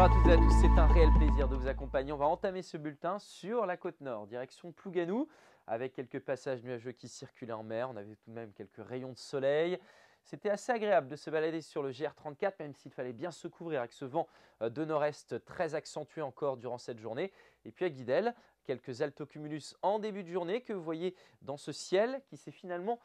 Bonjour à toutes et à tous, c'est un réel plaisir de vous accompagner. On va entamer ce bulletin sur la côte nord, direction Plouganou, avec quelques passages nuageux qui circulaient en mer. On avait tout de même quelques rayons de soleil. C'était assez agréable de se balader sur le GR34, même s'il fallait bien se couvrir avec ce vent de nord-est très accentué encore durant cette journée. Et puis à Guidel, quelques altocumulus en début de journée que vous voyez dans ce ciel qui s'est finalement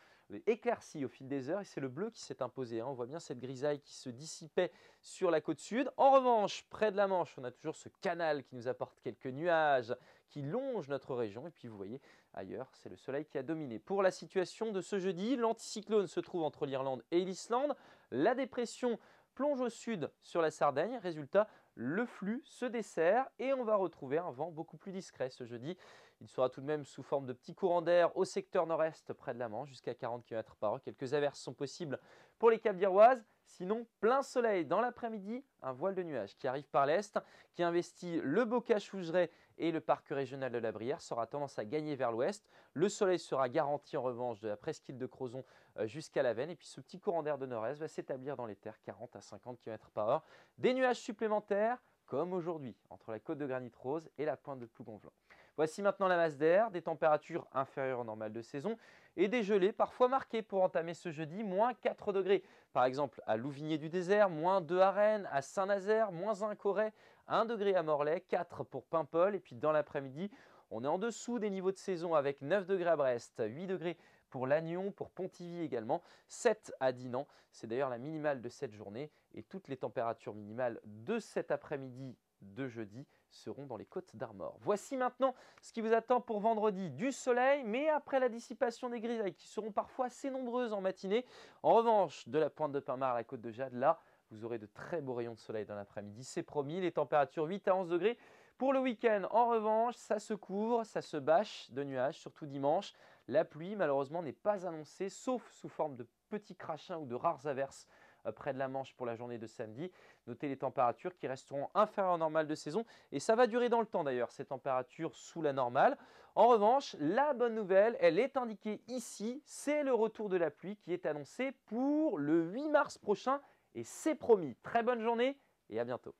éclairci au fil des heures et c'est le bleu qui s'est imposé. On voit bien cette grisaille qui se dissipait sur la côte sud. En revanche, près de la Manche, on a toujours ce canal qui nous apporte quelques nuages qui longent notre région. Et puis vous voyez ailleurs, c'est le soleil qui a dominé. Pour la situation de ce jeudi, l'anticyclone se trouve entre l'Irlande et l'Islande. La dépression plonge au sud sur la Sardaigne. Résultat, le flux se dessert et on va retrouver un vent beaucoup plus discret ce jeudi. Il sera tout de même sous forme de petits courants d'air au secteur nord-est près de la Manche jusqu'à 40 km par heure. Quelques averses sont possibles pour les Caps d'Iroise. Sinon, plein soleil dans l'après-midi, un voile de nuages qui arrive par l'est, qui investit le Bocage-Fougeray et le parc régional de la Brière, sera tendance à gagner vers l'ouest. Le soleil sera garanti en revanche de la presqu'île de Crozon jusqu'à la Veine. Et puis ce petit courant d'air de nord-est va s'établir dans les terres 40 à 50 km par heure. Des nuages supplémentaires comme aujourd'hui entre la côte de Granit Rose et la pointe de Plougonvelin. Voici maintenant la masse d'air, des températures inférieures au normal de saison et des gelées parfois marquées pour entamer ce jeudi, moins 4 degrés. Par exemple à Louvigné-du-Désert, moins 2 à Rennes, à Saint-Nazaire, moins 1 à Corray, 1 degré à Morlaix, 4 pour Paimpol. Et puis dans l'après-midi, on est en dessous des niveaux de saison avec 9 degrés à Brest, 8 degrés pour Lannion, pour Pontivy également, 7 à Dinan. C'est d'ailleurs la minimale de cette journée et toutes les températures minimales de cet après-midi de jeudi seront dans les Côtes d'Armor. Voici maintenant ce qui vous attend pour vendredi. Du soleil, mais après la dissipation des grisailles qui seront parfois assez nombreuses en matinée. En revanche, de la pointe de Pinmar à la côte de Jade, là, vous aurez de très beaux rayons de soleil dans l'après-midi. C'est promis, les températures 8 à 11 degrés. Pour le week-end, en revanche, ça se couvre, ça se bâche de nuages, surtout dimanche. La pluie, malheureusement, n'est pas annoncée, sauf sous forme de petits crachins ou de rares averses près de la Manche pour la journée de samedi. Notez les températures qui resteront inférieures au normal de saison et ça va durer dans le temps d'ailleurs, ces températures sous la normale. En revanche, la bonne nouvelle, elle est indiquée ici, c'est le retour de la pluie qui est annoncé pour le 8 mars prochain et c'est promis. Très bonne journée et à bientôt.